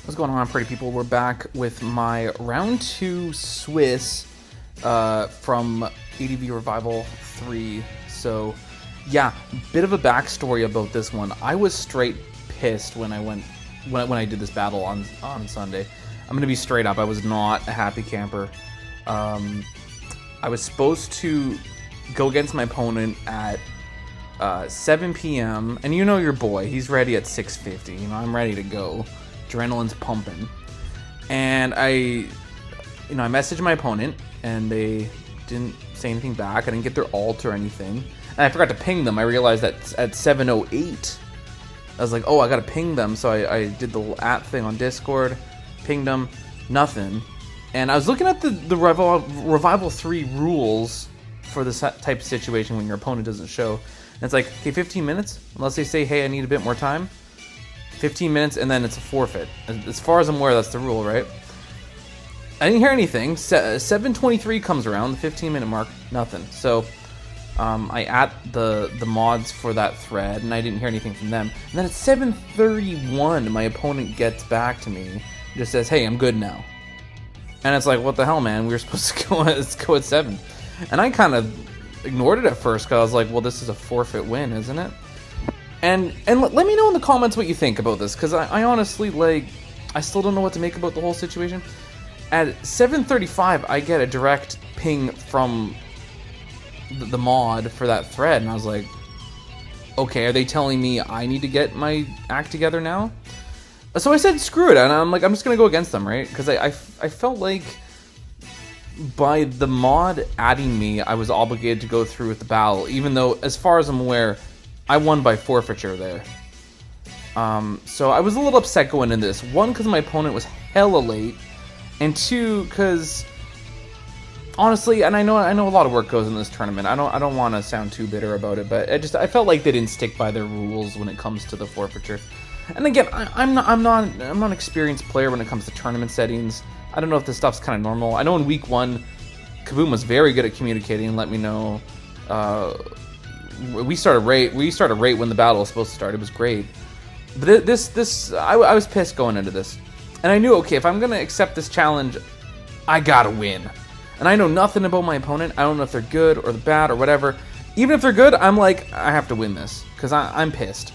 What's going on, pretty people? We're back with my round 2 Swiss from ADV Revival 3. So, yeah, bit of a backstory about this one. I was straight pissed when I did this battle on Sunday. I'm gonna be straight up. I was not a happy camper. I was supposed to go against my opponent at 7 p.m. and you know your boy. He's ready at 6:50. You know, I'm ready to go. Adrenaline's pumping, and I messaged my opponent, and they didn't say anything back. I didn't get their alt or anything, and I forgot to ping them. I realized that at 7:08, I was like, oh, I gotta ping them. So I did the @ thing on Discord, pinged them, nothing. And I was looking at the Revival 3 rules for this type of situation when your opponent doesn't show, and it's like, okay, 15 minutes, unless they say, hey, I need a bit more time. 15 minutes, and then it's a forfeit. As far as I'm aware, that's the rule, right? I didn't hear anything. 7:23 comes around, the 15-minute mark, nothing. So I @ the mods for that thread, and I didn't hear anything from them. And then at 7:31, my opponent gets back to me, just says, hey, I'm good now. And it's like, what the hell, man? We were supposed to go at 7. And I kind of ignored it at first, because I was like, well, this is a forfeit win, isn't it? And let me know in the comments what you think about this, because I honestly, I still don't know what to make about the whole situation. At 7:35, I get a direct ping from the mod for that thread, and I was like, okay, are they telling me I need to get my act together now? So I said, screw it, and I'm like, I'm just going to go against them, right? Because I felt like by the mod adding me, I was obligated to go through with the battle, even though, as far as I'm aware, I won by forfeiture there. So I was a little upset going into this. 1, because my opponent was hella late, and 2, because honestly, and I know a lot of work goes in this tournament. I don't want to sound too bitter about it, but I felt like they didn't stick by their rules when it comes to the forfeiture. And again, I'm not an experienced player when it comes to tournament settings. I don't know if this stuff's kind of normal. I know in week 1, Kaboom was very good at communicating and let me know. We started right when the battle was supposed to start. It was great. But I was pissed going into this. And I knew, okay, if I'm going to accept this challenge, I gotta win. And I know nothing about my opponent. I don't know if they're good or bad or whatever. Even if they're good, I'm like, I have to win this, because I'm pissed.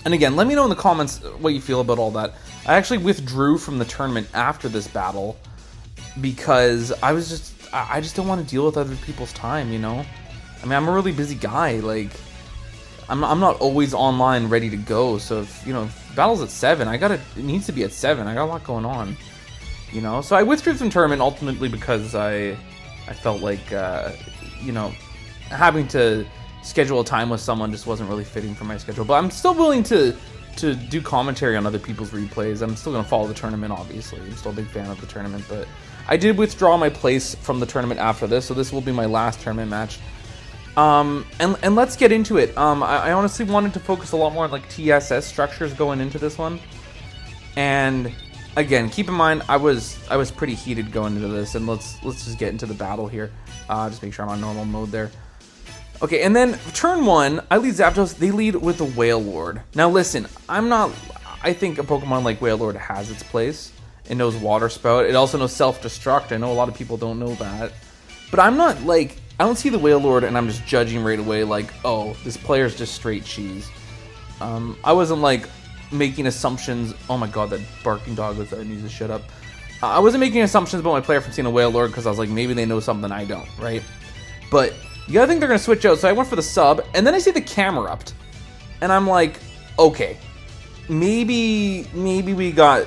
And again, let me know in the comments what you feel about all that. I actually withdrew from the tournament after this battle, because I just don't want to deal with other people's time, you know? I mean, I'm a really busy guy. Like, I'm not always online ready to go. So if battle's at 7, it needs to be at 7. I got a lot going on, you know. So I withdrew from the tournament ultimately because I felt like having to schedule a time with someone just wasn't really fitting for my schedule. But I'm still willing to do commentary on other people's replays. I'm still gonna follow the tournament, obviously. I'm still a big fan of the tournament, but I did withdraw my place from the tournament after this, so this will be my last tournament match. And let's get into it. I honestly wanted to focus a lot more on like TSS structures going into this one. And again, keep in mind I was pretty heated going into this, and let's just get into the battle here. Just make sure I'm on normal mode there. Okay, and then turn 1, I lead Zapdos. They lead with the Whale Lord. Now listen, I think a Pokemon like Whale Lord has its place. It knows Water Spout. It also knows Self-Destruct. I know a lot of people don't know that. But I'm not like, I don't see the Whale Lord and I'm just judging right away like, oh, this player's just straight cheese. I wasn't like making assumptions. Oh my god, that barking dog needs to shut up. I wasn't making assumptions about my player from seeing a Whale Lord because I was like, maybe they know something I don't, right? But you gotta think they're gonna switch out, so I went for the sub, and then I see the Camerupt, and I'm like, okay, maybe we got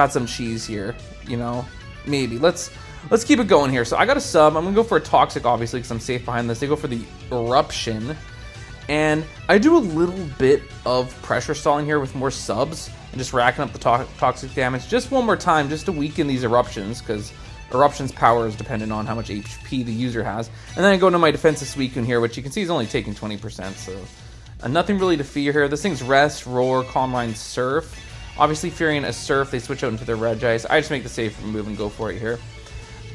some cheese here, you know? Maybe. Let's keep it going here. So I got a sub. I'm gonna go for a Toxic, obviously, because I'm safe behind this. They go for the Eruption, and I do a little bit of pressure stalling here with more subs and just racking up the toxic damage just one more time, just to weaken these Eruptions, because Eruption's power is dependent on how much HP the user has. And then I go into my defensive Suicune here, which you can see is only taking 20%, so nothing really to fear here. This thing's Rest, Roar, Calm Mind, Surf. Obviously, fearing a Surf, they switch out into their Regice. I just make the safe move and go for it here.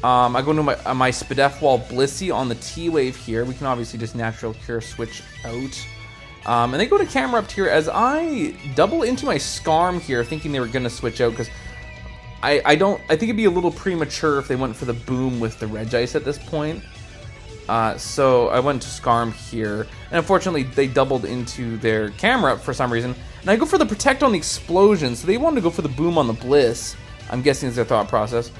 I go into my Spadef Wall Blissey on the T-Wave here. We can obviously just Natural Cure switch out. And they go to camera up tier as I double into my Scarm here, thinking they were going to switch out, because I think it'd be a little premature if they went for the boom with the Regice at this point. So I went to Scarm here, and unfortunately they doubled into their camera for some reason. And I go for the Protect on the Explosion, so they wanted to go for the boom on the Bliss. I'm guessing is their thought process.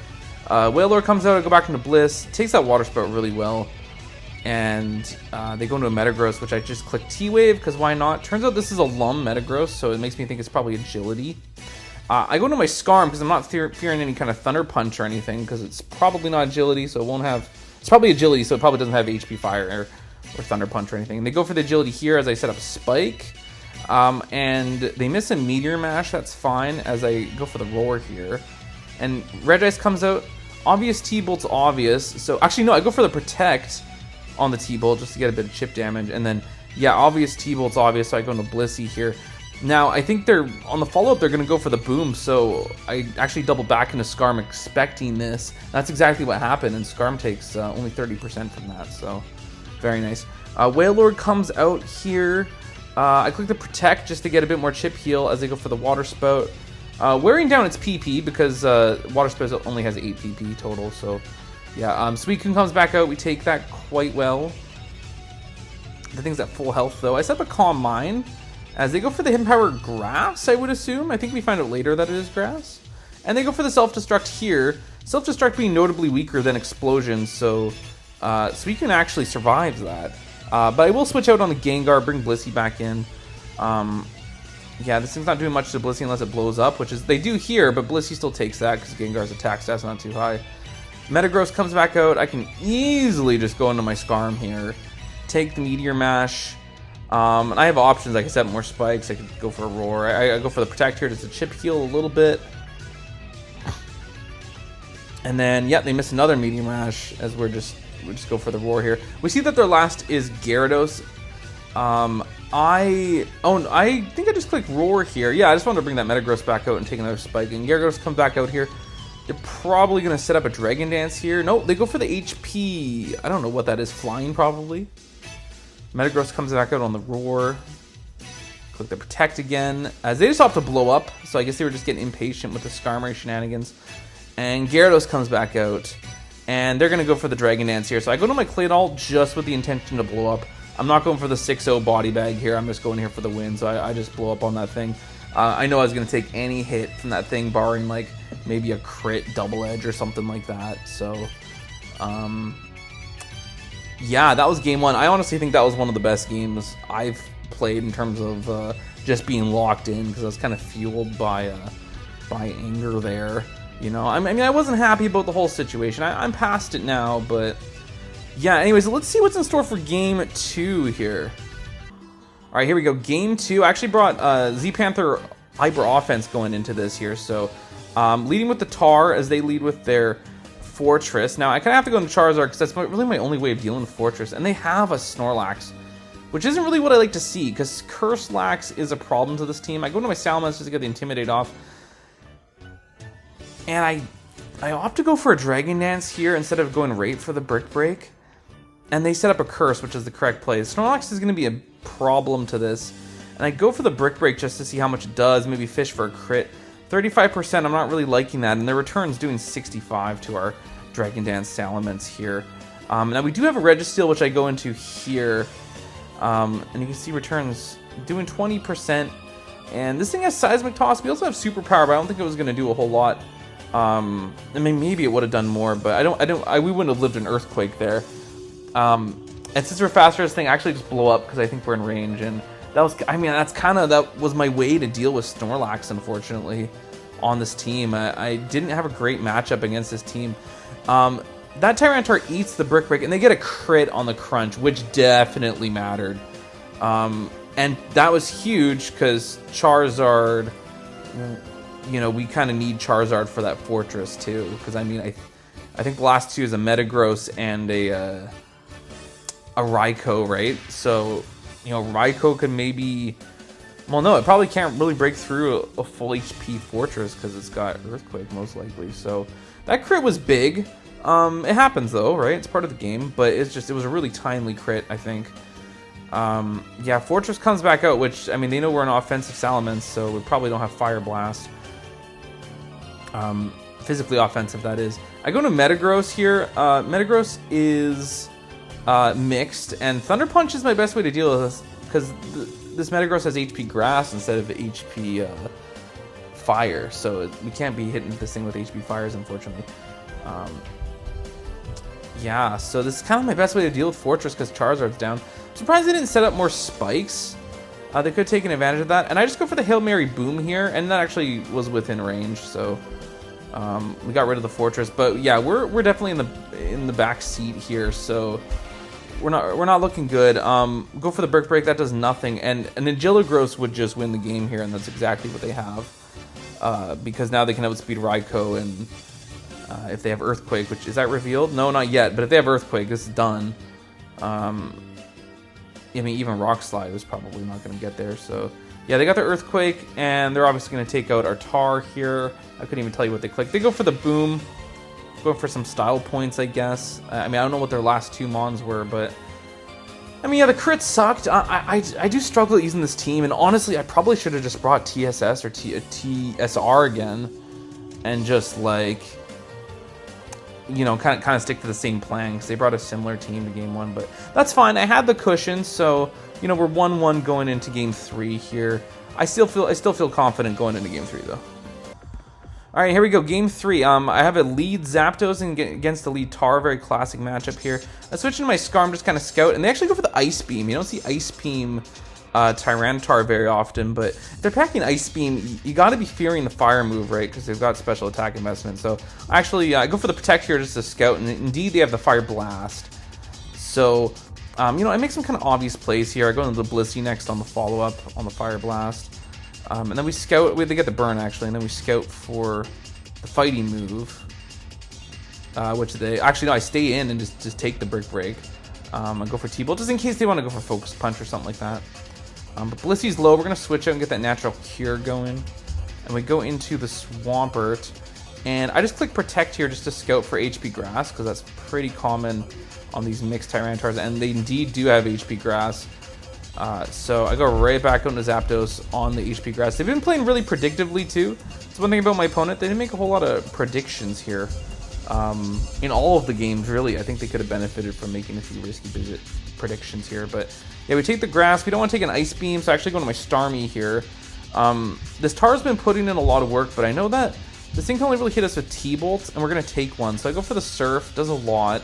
Whalelord comes out, I go back into Bliss, takes that Water Spout really well. And they go into a Metagross, which I just click T-Wave, because why not? Turns out this is a Lum Metagross, so it makes me think it's probably Agility. I go into my Scarm, because I'm not fearing any kind of Thunder Punch or anything, because it's probably not Agility, so it won't have... It's probably Agility, so it probably doesn't have HP Fire or Thunder Punch or anything. And they go for the Agility here as I set up Spike. And they miss a Meteor Mash, that's fine, as I go for the Roar here. And Regice comes out. Obvious T-Bolt's obvious, so... Actually, no, I go for the Protect on the T-Bolt just to get a bit of chip damage. And then, yeah, obvious T-Bolt's obvious, so I go into Blissey here. Now, I think they're... On the follow-up, they're going to go for the Boom, so I actually double back into Scarm expecting this. That's exactly what happened, and Scarm takes only 30% from that, so very nice. Whalelord comes out here. I click the Protect just to get a bit more chip heal as they go for the Water Spout. Wearing down its PP because Water Spout only has 8 PP total, so yeah. Suicune comes back out. We take that quite well. The thing's at full health, though. I set up a Calm Mind as they go for the Hidden Power Grass, I would assume. I think we find out later that it is Grass. And they go for the Self-Destruct here. Self-Destruct being notably weaker than Explosion, so Suicune actually survives that. But I will switch out on the Gengar, bring Blissey back in. Yeah, this thing's not doing much to Blissey unless it blows up, which is they do here, but Blissey still takes that because Gengar's attack stat's not too high. Metagross comes back out. I can easily just go into my Scarm here, take the Meteor Mash. And I have options. I can set more spikes. I could go for a Roar. I go for the Protect here just to chip heal a little bit. And then, yeah, they miss another Meteor Mash as we just go for the Roar here. We see that their last is Gyarados. I think I just clicked Roar here. Yeah, I just wanted to bring that Metagross back out and take another spike. And Gyarados comes back out here. They're probably going to set up a Dragon Dance here. No, they go for the HP. I don't know what that is. Flying, probably. Metagross comes back out on the Roar. Click the Protect again. As they just opt to blow up. So I guess they were just getting impatient with the Skarmory shenanigans. And Gyarados comes back out. And they're going to go for the Dragon Dance here. So I go to my Claydol just with the intention to blow up. I'm not going for the 6-0 body bag here. I'm just going here for the win. So I just blow up on that thing. I know I was going to take any hit from that thing, barring like maybe a crit double edge or something like that. So, yeah, that was game one. I honestly think that was one of the best games I've played in terms of just being locked in, because I was kind of fueled by anger there. You know, I mean, I wasn't happy about the whole situation. I'm past it now, but yeah. Anyways, let's see what's in store for game two here. All right, here we go. Game two. I actually brought Z-Panther Hyper Offense going into this here. So, leading with the Tar as they lead with their Fortress. Now, I kind of have to go into Charizard because that's really my only way of dealing with Fortress. And they have a Snorlax, which isn't really what I like to see, because Curselax is a problem to this team. I go into my Salamence just to get the Intimidate off. And I opt to go for a Dragon Dance here instead of going right for the Brick Break. And they set up a Curse, which is the correct play. Snorlax is going to be a problem to this. And I go for the Brick Break just to see how much it does. Maybe fish for a crit. 35%, I'm not really liking that. And their return's doing 65 to our Dragon Dance Salamence here. Now we do have a Registeel, which I go into here. And you can see returns doing 20%. And this thing has Seismic Toss. We also have Superpower, but I don't think it was going to do a whole lot. I mean, maybe it would have done more, but we wouldn't have lived an Earthquake there. And since we're faster, this thing actually just blow up because I think we're in range, and that was my way to deal with Snorlax, unfortunately, on this team. I didn't have a great matchup against this team. That Tyranitar eats the Brick Break, and they get a crit on the Crunch, which definitely mattered. And that was huge because Charizard, you know, we kind of need Charizard for that Fortress too. Because I mean, I think the last two is a Metagross and a Raikou, right? So, you know, Raikou could maybe... Well, no, it probably can't really break through a full HP Fortress because it's got Earthquake, most likely. So, that crit was big. It happens, though, right? It's part of the game. But it was a really timely crit, I think. Yeah, Fortress comes back out, which, I mean, they know we're an offensive Salamence, so we probably don't have Fire Blast. Physically offensive, that is. I go to Metagross here. Metagross is mixed, and Thunder Punch is my best way to deal with this, because this Metagross has HP Grass instead of HP Fire, so we can't be hitting this thing with HP Fires, unfortunately. Yeah, so this is kind of my best way to deal with Fortress, because Charizard's down. I'm surprised they didn't set up more spikes. They could have taken advantage of that, and I just go for the Hail Mary Boom here, and that actually was within range, so we got rid of the Fortress. But yeah, we're definitely in the back seat here, so we're not looking good. Go for the Brick Break, that does nothing, and an Agilogross would just win the game here, and that's exactly what they have, because now they can outspeed Raikou, and if they have Earthquake, which is that revealed? No, not yet. But if they have Earthquake, this is done. I mean, even Rock Slide was probably not going to get there. So yeah, they got their Earthquake, and they're obviously going to take out our Tar here. I couldn't even tell you what they clicked. They go for the Boom, going for some style points, I guess. I mean, I don't know what their last two Mons were, but I mean, yeah, the crit sucked. I do struggle using this team, and honestly, I probably should have just brought TSS or TSR again, and just like, you know, kind of stick to the same plan, because they brought a similar team to game 1, but that's fine. I had the cushion, so you know, we're 1-1 going into game 3 here. I still feel confident going into game 3 though. All right, here we go, game 3. I have a lead Zapdos against the lead Tar, very classic matchup here. I switch into my Scarm, just kind of scout, and they actually go for the Ice Beam. You don't see Ice Beam Tyranitar very often, but if they're packing Ice Beam, you got to be fearing the Fire move, right? Because they've got special attack investment. So actually, I go for the Protect here just to scout, and indeed they have the Fire Blast. So, you know, I make some kind of obvious plays here. I go into the Blissey next on the follow-up on the Fire Blast. And then we scout, they get the Burn actually, and then we scout for the Fighting move. Which they, actually no, I stay in and just take the Brick Break. I go for T-Bolt, just in case they want to go for Focus Punch or something like that. But Blissey's low, we're going to switch out and get that Natural Cure going. And we go into the Swampert. And I just click Protect here just to scout for HP Grass, because that's pretty common on these mixed Tyranitars, and they indeed do have HP Grass. So I go right back onto Zapdos on the HP Grass. They've been playing really predictively too. That's one thing about my opponent. They didn't make a whole lot of predictions here. In all of the games, really. I think they could have benefited from making a few risky predictions here. But yeah, we take the Grass. We don't want to take an Ice Beam, so I actually go to my Starmie here. This Tar's been putting in a lot of work, but I know that this thing can only really hit us with T-Bolt, and we're going to take one. So I go for the Surf. Does a lot.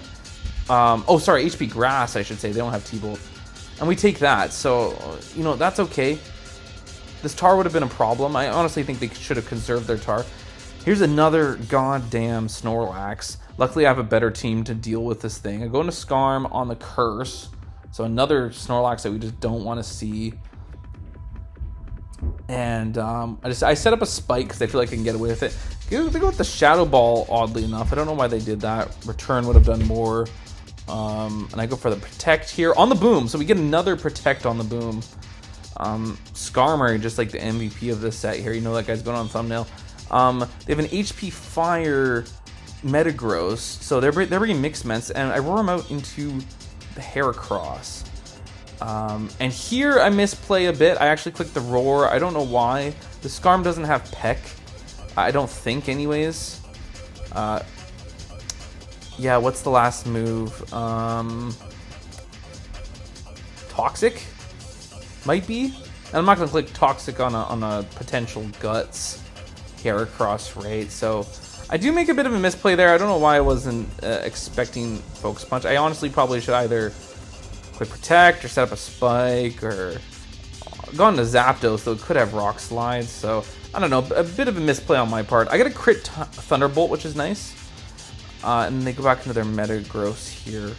Oh, sorry, HP Grass, I should say. They don't have T-Bolt. And we take that, so, you know, that's okay. This Tar would have been a problem. I honestly think they should have conserved their Tar. Here's another goddamn Snorlax. Luckily, I have a better team to deal with this thing. I go into Scarm on the Curse. So another Snorlax that we just don't want to see. And I set up a Spike because I feel like I can get away with it. They go with the Shadow Ball, oddly enough. I don't know why they did that. Return would have done more. And I go for the Protect here on the Boom, so we get another Protect on the Boom. Skarmory, just like the MVP of this set here, you know that guy's going on thumbnail. They have an HP Fire Metagross, so they're bringing Mixed Ments, and I roar them out into the Heracross. And here I misplay a bit. I actually clicked the Roar. I don't know why. The Skarm doesn't have Peck. I don't think, anyways. Yeah, what's the last move? Toxic? Might be. And I'm not going to click Toxic on a potential Guts Heracross, right? So I do make a bit of a misplay there. I don't know why I wasn't expecting Focus Punch. I honestly probably should either click Protect or set up a Spike or gone to Zapdos, though it could have Rock Slide. So I don't know, a bit of a misplay on my part. I got a crit Thunderbolt, which is nice. And they go back into their Metagross here.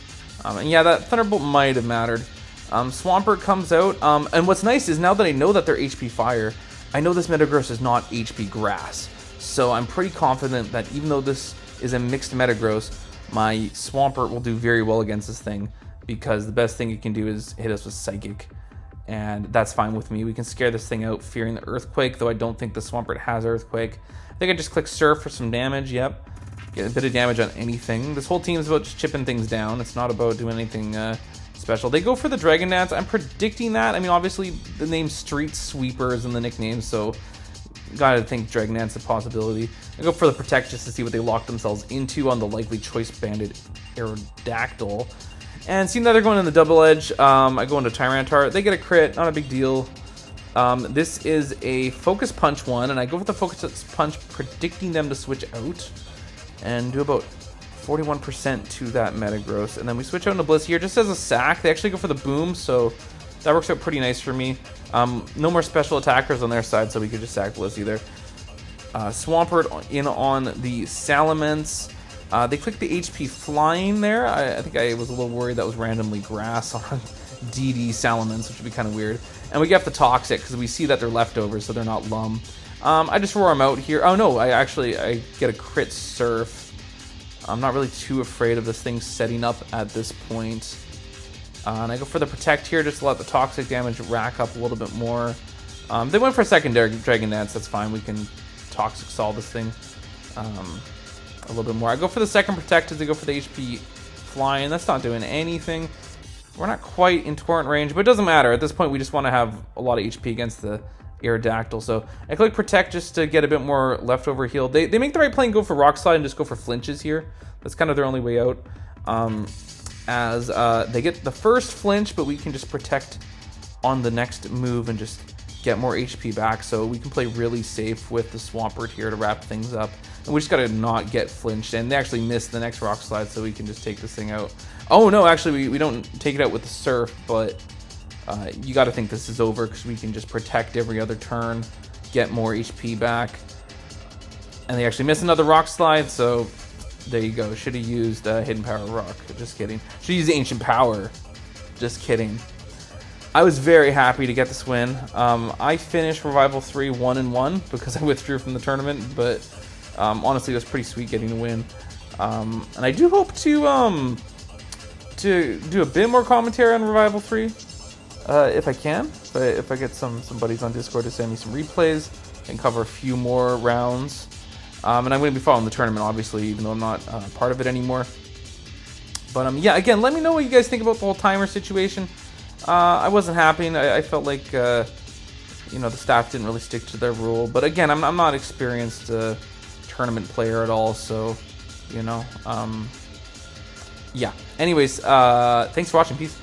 And yeah, that Thunderbolt might have mattered. Swampert comes out. And what's nice is now that I know that they're HP Fire, I know this Metagross is not HP Grass. So I'm pretty confident that even though this is a mixed Metagross, my Swampert will do very well against this thing, because the best thing it can do is hit us with Psychic. And that's fine with me. We can scare this thing out fearing the Earthquake, though I don't think the Swampert has Earthquake. I think I just click Surf for some damage. Yep. Get a bit of damage on anything. This whole team is about just chipping things down. It's not about doing anything special. They go for the Dragon Dance. I'm predicting that. I mean, obviously, the name Street Sweeper is in the nickname, so gotta think Dragon Dance is a possibility. I go for the Protect just to see what they lock themselves into on the likely Choice Banded Aerodactyl. And seeing that they're going in the Double Edge, I go into Tyranitar. They get a crit, not a big deal. This is a Focus Punch one, and I go for the Focus Punch, predicting them to switch out and do about 41% to that Metagross. And then we switch out into Bliss here just as a sack. They actually go for the Boom, so that works out pretty nice for me. No more special attackers on their side, so we could just sack Bliss either. Swampert in on the Salamence. They click the HP Flying there. I think I was a little worried that was randomly Grass on DD Salamence, which would be kind of weird. And we get the Toxic because we see that they're leftovers, so they're not Lum. I just roar them out here. Oh no, I get a crit Surf. I'm not really too afraid of this thing setting up at this point. And I go for the Protect here just to let the Toxic damage rack up a little bit more. They went for a secondary Dragon Dance. That's fine. We can Toxic Solve this thing a little bit more. I go for the second Protect as they go for the HP Flying. That's not doing anything. We're not quite in Torrent range, but it doesn't matter. At this point, we just want to have a lot of HP against the Aerodactyl. So I click Protect just to get a bit more leftover heal. They make the right play and go for Rock Slide and just go for flinches here. That's kind of their only way out. As they get the first flinch, but we can just Protect on the next move and just get more HP back. So we can play really safe with the Swampert here to wrap things up. And we just gotta not get flinched. And they actually missed the next Rock Slide, so we can just take this thing out. Oh no, actually we don't take it out with the Surf, but you gotta think this is over because we can just Protect every other turn, get more HP back. And they actually miss another Rock Slide, so there you go. Should have used Hidden Power Rock. Just kidding. Should use Ancient Power. Just kidding. I was very happy to get this win. I finished Revival 3 1-1 because I withdrew from the tournament, but honestly, it was pretty sweet getting a win. And I do hope to do a bit more commentary on Revival 3 if I can. If I get some buddies on Discord to send me some replays and cover a few more rounds. And I'm going to be following the tournament, obviously, even though I'm not part of it anymore. But yeah, again, let me know what you guys think about the whole timer situation. I wasn't happy. I felt like the staff didn't really stick to their rule. But again, I'm not experienced tournament player at all, so yeah. Anyways, thanks for watching. Peace.